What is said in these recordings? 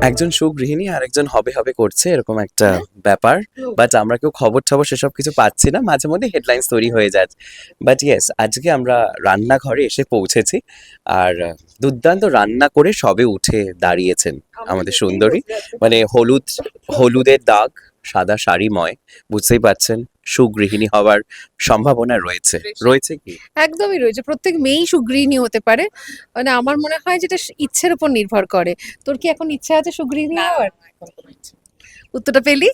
একজন সুগৃহিণী আর একজন হবে হবে করছে এরকম একটা ব্যাপার। বাট আমরা কেউ খবর টবর সেসব কিছু পাচ্ছি না, মাঝে মধ্যে হেডলাইন্স তৈরি হয়ে যাচ্ছে। বাট ইয়েস, আজকে আমরা রান্নাঘরে এসে পৌঁছেছি আর দুর্দান্ত রান্না করে সবে উঠে দাঁড়িয়েছেন আমাদের সুন্দরী। মানে হলুদের দাগ, সাদা শাড়িময়, বুঝতেই পারছেন সুগৃহিণী হওয়ার সম্ভাবনা রয়েছে। রয়েছে কি? একদমই রয়েছে। প্রত্যেক মেয়েই সুগৃহিণী হতে পারে। মানে আমার মনে হয় যেটা ইচ্ছের উপর নির্ভর করে। তোর কি এখন ইচ্ছা আছে সুগৃহিণী হওয়ার? উত্তরটা পেলি?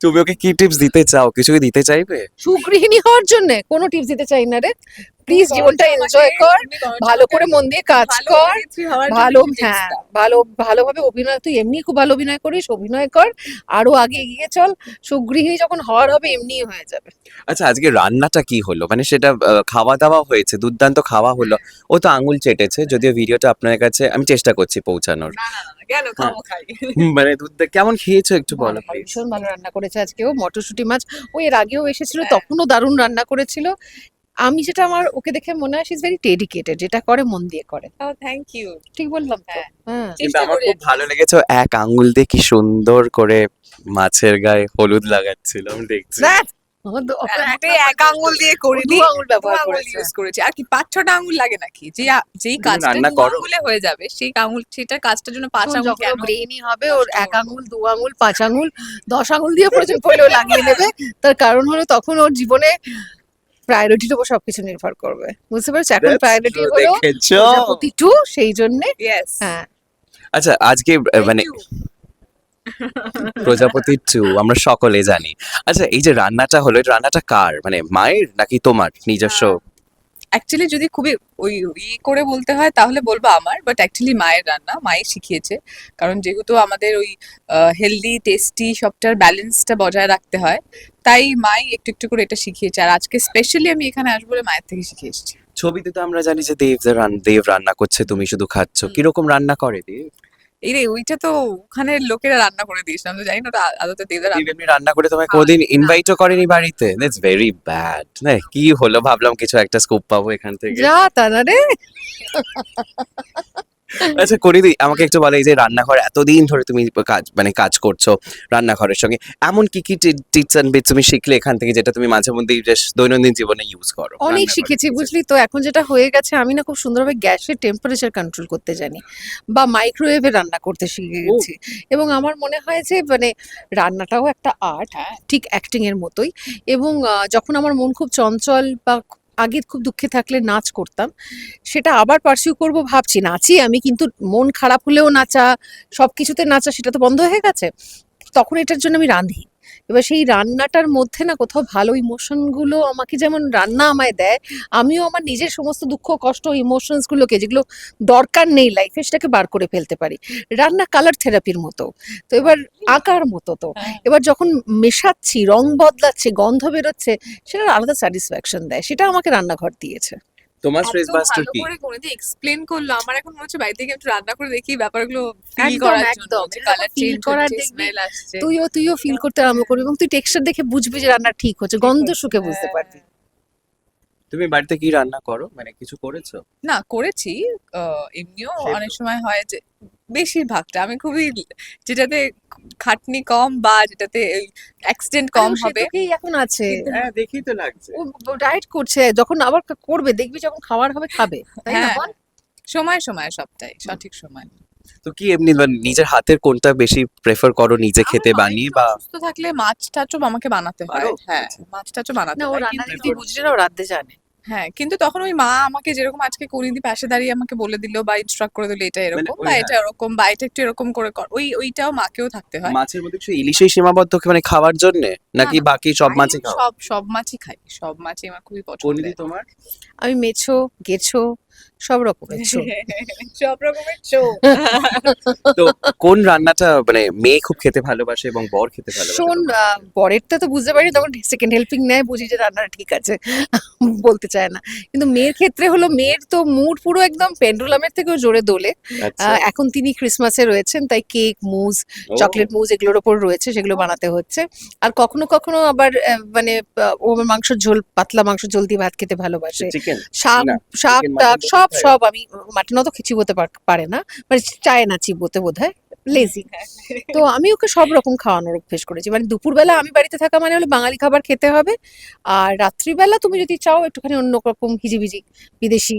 তুমি ওকে কি টিপস দিতে চাও? কিছু কি দিতে চাইবে? সুগৃহিণী হওয়ার জন্য কোনো টিপস দিতে চাই না রে। প্লিজ জীবনটা এনজয় কর, ভালো করে মন দিয়ে কাজ কর, ভালোভাবে অভিনয়, তুই এমনি খুব ভালো অভিনয় করিস, অভিনয় কর, আরো আগে এগিয়ে চল। সুগৃহিণী যখন হওয়ার হবে এমনিই হয়ে যাবে। আচ্ছা, আজকে রান্নাটা কি হলো? মানে সেটা খাওয়া দাওয়া হয়েছে, দুর্দান্ত খাওয়া হলো। ও তো আঙুল চেটেছে, যদিও ভিডিওটা আপনার কাছে আমি চেষ্টা করছি পৌঁছানোর। কেন খাবো খাই। মানে কেমন খেয়েছো একটু বলো প্লিজ। ভীষণ ভালো রান্না করেছে আজকেও। মটরশুঁটি মাছ ও এর আগেও এসেছিল, তখনও দারুণ রান্না করেছিল। আমি যেটা আমার ওকে দেখে মনে হয়, শি ইজ ভেরি ডেডিকেটেড, যেটা করে মন দিয়ে করে। Thank you. ঠিক বললাম তো? হ্যাঁ। কিন্তু আমার খুব ভালো লেগেছে, ও এক আঙ্গুল দিয়ে কি সুন্দর করে মাছের গায়ে হলুদ লাগাচ্ছিল, আমি দেখছি। এক আঙ্গুল দিয়ে করিনি, দু আঙুল ব্যবহার করেছে। ইউজ করেছি। আর কি ৫-৬টা আঙুল লাগে নাকি? যেই কাজটা রান্না দু করো। আঙুলে হয়ে যাবে, সেই আঙুল সেটা কাজটার জন্য ৫ আঙুল যখন কেন? গৃহিণী হবে ওর এক আঙুল, দু আঙুল, ৫ আঙুল, ১০ আঙুল দিয়ে প্রয়োজন পড়লেও লাগিয়ে নেবে। তার কারণ হলো তখন ওর জীবনে প্রায়োরিটির উপর সবকিছু নির্ভর করবে। বুঝতে পারছো? এখন That's প্রায়োরিটি true, হলো দেখেছো? প্রজাপতি 2, সেই জন্য ইয়েস। হ্যাঁ। আচ্ছা, আজকে মানে প্রজাপতি 2 আমরা সকলে জানি। আচ্ছা, এই যে রান্নাটা হলো, এই রান্নাটা কার? মানে মায়ের নাকি তোমার নিজস্ব? অ্যাকচুয়ালি যদি খুবই ওই করে বলতে হয় তাহলে বলবো আমার, বাট অ্যাকচুয়ালি মায়ের রান্না, মাই শিখিয়েছে। কারণ যেহেতু আমাদের ওই হেলদি টেস্টি সবটার ব্যালেন্সটা বজায় রাখতে হয়, তাই মাই একটু একটু করে এটা শিখিয়েছে। আর আজকে স্পেশালি আমি এখানে আসবো বলে মায়ের থেকে শিখে এসেছি। ছবিতে তো আমরা জানি যে দেব রান্না করছে, তুমি শুধু খাচ্ছ। কিরকম রান্না করে দেব? এই রে, ওইটা তো ওখানে লোকেরা রান্না করে দিয়েছিলাম, তো জানি না ওটা আদতে দেবরা দেব এমনি রান্না করে তোমায় কোনোদিন ইনভাইটও করেনি বাড়িতে? That's very bad. না কি হলো, ভাবলাম কিছু একটা স্কুপ পাবো এখান থেকে। যা তারা রে। আচ্ছা করিদি, আমাকে একটু বলো, এই যে রান্নাঘর এতদিন ধরে তুমি কাজ করছো রান্নাঘরের সঙ্গে, এমন কি কি টিপস এন্ড বিটস তুমি শিখলে এখান থেকে, যেটা তুমি মাঝে মধ্যে দৈনন্দিন জীবনে ইউজ করো? অনেক রান্নাঘরে? শিখেছি বুঝলি তো। এখন যেটা হয়ে গেছে, আমি না খুব সুন্দরভাবে গ্যাসের টেম্পারেচার কন্ট্রোল করতে জানি, বা মাইক্রোওয়েভে রান্না করতে শিখে গেছি। এবং আমার মনে হয় যে মানে রান্নাটাও একটা আর্ট, ঠিক অ্যাক্টিং এর মতোই। এবং যখন আমার মন খুব চঞ্চল বা আগে খুব দুঃখে থাকলে নাচ করতাম, সেটা আবার পার্সিউ করব ভাবছি। নাচি আমি, কিন্তু মন খারাপ হলেও নাচা, সবকিছুতে নাচা, সেটা তো বন্ধ হয়ে গেছে। তখন এটার জন্য আমি রাঁধি। এবার সেই রান্নাটার মধ্যে না কোথাও ভালো ইমোশন গুলো আমাকে যেমন রান্না আমায় দেয়, আমিও আমার নিজের সমস্ত দুঃখ কষ্ট ইমোশনস গুলোকে, যেগুলো দরকার নেই লাইফে, সেটাকে বার করে ফেলতে পারি। রান্না কালার থেরাপির মতো তো, এবার আঁকার মতো তো। এবার যখন মেশাচ্ছি, রং বদলাচ্ছে, গন্ধ বেরোচ্ছে, সেটার আলাদা স্যাটিসফ্যাকশন দেয়। সেটা আমাকে রান্নাঘর দিয়েছে। তোমার স্ট্রেস বাস্টার ভালো কি? করে কোনোদিন এক্সপ্লেন করলো, আমার এখন মনে হচ্ছে বাড়ি থেকে একটু রান্না করে দেখি ব্যাপারগুলো ফিল একদম, করার জন্য, একদম। যে কালার feel চেঞ্জ করার হচ্ছে, দেখবি, স্মেল আসছে। তুইও ফিল করতে আরম্ভ করবি, এবং তুই টেক্সচার দেখে বুঝবি যে রান্না ঠিক হচ্ছে, গন্ধ শুকে বুঝতে পারবি। তুমি বাড়িতে কি রান্না করো, মানে কিছু করেছো? না করেছি, এমনিও সেতো। অনেক সময় হয় যে, বেশিরভাগটা আমি খুবই, যেটাতে খাটনি কম বা যেটাতে অ্যাক্সিডেন্ট কম হবে। এখন আছে, হ্যাঁ, দেখেই তো লাগছে। ও ডায়েট করছে, যখন আবার করবে দেখবি, যখন খাওয়ার হবে খাবে, তাই না হ্যাঁ, বল? সময় সময় সবটাই সঠিক সময়। তো কি এমনি নিজের হাতের কোনটা বেশি প্রেফার করো, নিজে খেতে আমার মা বানিয়ে একটু বা? অসুস্থ থাকলে মাছ টাচও আমাকে বানাতে হয়। পারো? হ্যাঁ, মাছ টাচও বানাতে না, ও হয়, রান্না কিন্তু তুই বুঝলি না, ও রাঁধতে জানে। হ্যাঁ, কিন্তু তখন ওই মা আমাকে যেরকম আজকে করিয়ে দিয়ে পাশে দাঁড়িয়ে আমাকে বলে দিল বা ইনস্ট্রাক্ট করে দিল, এটা মানে এরকম ওই বা হ্যাঁ। এটা এরকম বা এটা একটু এরকম করে কর, ওইটাও মাকেও থাকতে হয়। মাছের মধ্যে কিছু ইলিশেই সীমাবদ্ধ মানে খাওয়ার জন্য, নাকি না, না, বাকি সব খাই, মাছই খাও? সব মাছই খাই, সব মাছই আমার খুবই কোন পছন্দের। দিদি তোমার? আমি মেছো, গেছো, সব রকমের ছো। সব রকমের শো। তো কোন রান্নাটা মানে মেয়ে খুব খেতে ভালোবাসে এবং বর খেতে ভালোবাসে শোন, তোমার? পরেরটা তো বুঝতে পারি, তখন সেকেন্ড হেল্পিং নেয়, বুঝি যে রান্নাটা ঠিক আছে। বলতে চায় না। কিন্তু মেয়ের ক্ষেত্রে হলো, মেয়ের তো মুড পুরো একদম পেন্ডুলামের থেকেও জোরে দোলে। আচ্ছা। এখন তিনি ক্রিসমাসে রয়েছেন, তাই কেক, মুজ, ও। চকলেট মুজ এগুলোর ওপর রয়েছে, সেগুলো বানাতে হচ্ছে। আর কখনো কখনো আবার মানে ও আমার মাংসের ঝোল, পাতলা মাংসের ঝোল দিয়ে ভাত খেতে ভালোবাসে। চিকেন? শাক না, শাক chicken, টাক সব সব আমি মাটন অত চিবোতে পারে না, মানে চায় না চিবোতে বোধহয়, লেজি। তো আমি ওকে সব রকম খাওয়ানোর অভ্যেস করেছি, মানে দুপুরবেলা আমি বাড়িতে থাকা মানে হলো বাঙালি খাবার খেতে হবে, আর রাত্রিবেলা তুমি যদি চাও একটুখানি অন্য রকম হিজিবিজি বিদেশি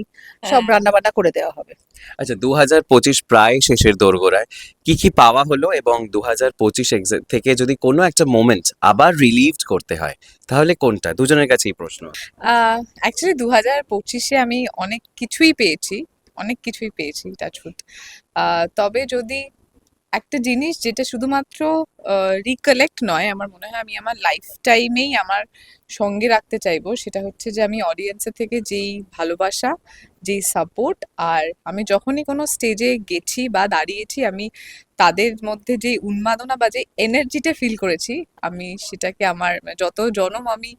সব হ্যাঁ। রান্না বান্না করে দেওয়া হবে। আচ্ছা, 2025 প্রায় শেষের দোরগোড়ায়, কি পাওয়া হলো, এবং 2025 থেকে যদি কোনো একটা মোমেন্ট আবার রিলিভড করতে হয় তাহলে কোনটা? দুজনের কাছেই প্রশ্ন। অ্যাকচুয়ালি 2025-এ আমি অনেক কিছুই পেয়েছি টাচউড। তবে যদি একটা জিনিস যেটা শুধুমাত্র রিকালেক্ট নয়, আমার মনে হয় আমি আমার লাইফ টাইমেই আমার সঙ্গে রাখতে চাইবো, সেটা হচ্ছে যে আমি অডিয়েন্সের থেকে যেই ভালোবাসা, যেই সাপোর্ট, আর আমি যখনই কোনো স্টেজে গেছি বা দাঁড়িয়েছি, আমি তাদের মধ্যে যেই উন্মাদনা বা যে এনার্জিটা ফিল করেছি, আমি সেটাকে আমার যত জনম আমি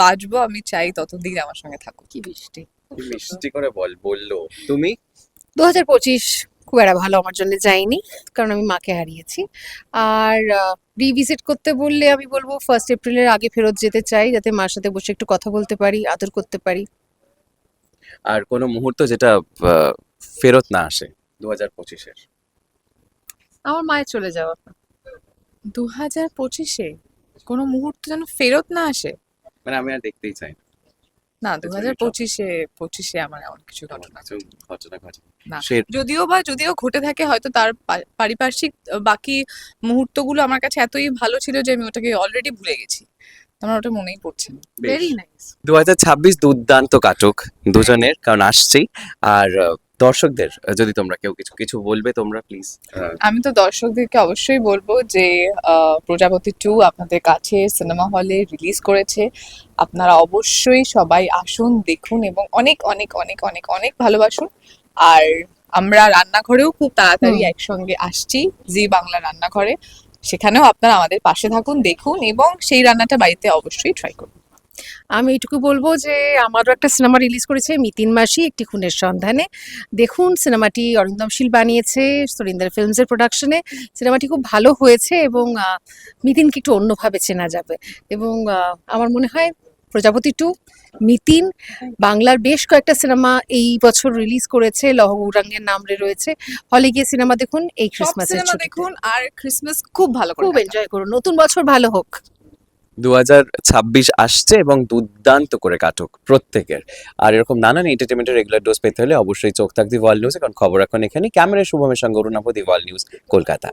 বাঁচবো, আমি চাই ততদিন আমার সঙ্গে থাকুক। কি বৃষ্টি। মিষ্টি করে বললো তুমি। 2025 খুব একটা ভালো আমার জন্য যায়নি, কারণ আমি মাকে হারিয়েছি। আর রিভিজিট করতে বললে আমি বলবো 1 এপ্রিলের আগে ফেরত যেতে চাই, যাতে মার সাথে বসে একটু কথা বলতে পারি, আদর করতে পারি। আর কোনো মুহূর্ত যেটা ফেরত না আসে 2025-এর? আমার মায়ের চলে যাওয়া। 2025-এ কোনো মুহূর্ত যেন ফেরত না আসে। মানে আমি আর দেখতেই চাই না না, It's very 2025-এ আমার এমন কিছু ঘটনা কিছু ঘটনা ঘটে। না। সে যদিও ঘটে থাকে, হয়তো তার পারিপার্শ্বিক বাকি মুহূর্তগুলো আমার কাছে এতই ভালো ছিল যে আমি ওটাকে অলরেডি ভুলে গেছি, আমার ওটা মনেই পড়ছে না। বেশ। Very nice. 2026 দুর্দান্ত কাটুক দুজনের, কারণ আসছেই। আর দর্শকদের যদি তোমরা কেউ কিছু বলবে তোমরা প্লিজ। আমি তো দর্শকদেরকে অবশ্যই বলবো যে প্রজাপতি 2 আপনাদের কাছে সিনেমা হলে রিলিজ করেছে, আপনারা অবশ্যই সবাই আসুন, দেখুন এবং অনেক অনেক অনেক অনেক অনেক ভালোবাসুন। আর আমরা রান্নাঘরেও খুব তাড়াতাড়ি একসঙ্গে আসছি, জি বাংলা রান্নাঘরে, সেখানেও আপনারা আমাদের পাশে থাকুন, দেখুন এবং সেই রান্নাটা বাড়িতে অবশ্যই ট্রাই করুন। আমি এটুকু বলবো যে আমারও একটা সিনেমা রিলিজ করেছে, মিতিন মাসি একটি খুনের সন্ধানে। দেখুন, সিনেমাটি অরিন্দম শীল বানিয়েছে সুরিন্দর ফিল্মসের প্রোডাকশনে। সিনেমাটি খুব ভালো হয়েছে এবং মিতিনকে একটু অন্যভাবে চেনা যাবে, এবং আমার মনে হয় প্রজাপতি 2, মিতিন, বাংলার বেশ কয়েকটা সিনেমা এই বছর রিলিজ করেছে, লহ গৌরাঙ্গের নাম রয়েছে। হলে গিয়ে সিনেমা দেখুন এই সব ক্রিসমাসের সিনেমা ছুটিতে। দেখুন আর ক্রিসমাস খুব ভালো করে খুব কাটান। এনজয় করুন, নতুন বছর ভালো হোক। 2026 আসছে এবং দুর্দান্ত করে কাটুক প্রত্যেকের। আর এরকম নানান এন্টারটেনমেন্টের রেগুলার ডোজ পেতে হলে অবশ্যই চোখ থাক দি ওয়ার্ল্ড নিউজে, কারণ খবর এখন এখানে। ক্যামেরায় শুভমের সঙ্গে Arunabha, the World News, Kolkata.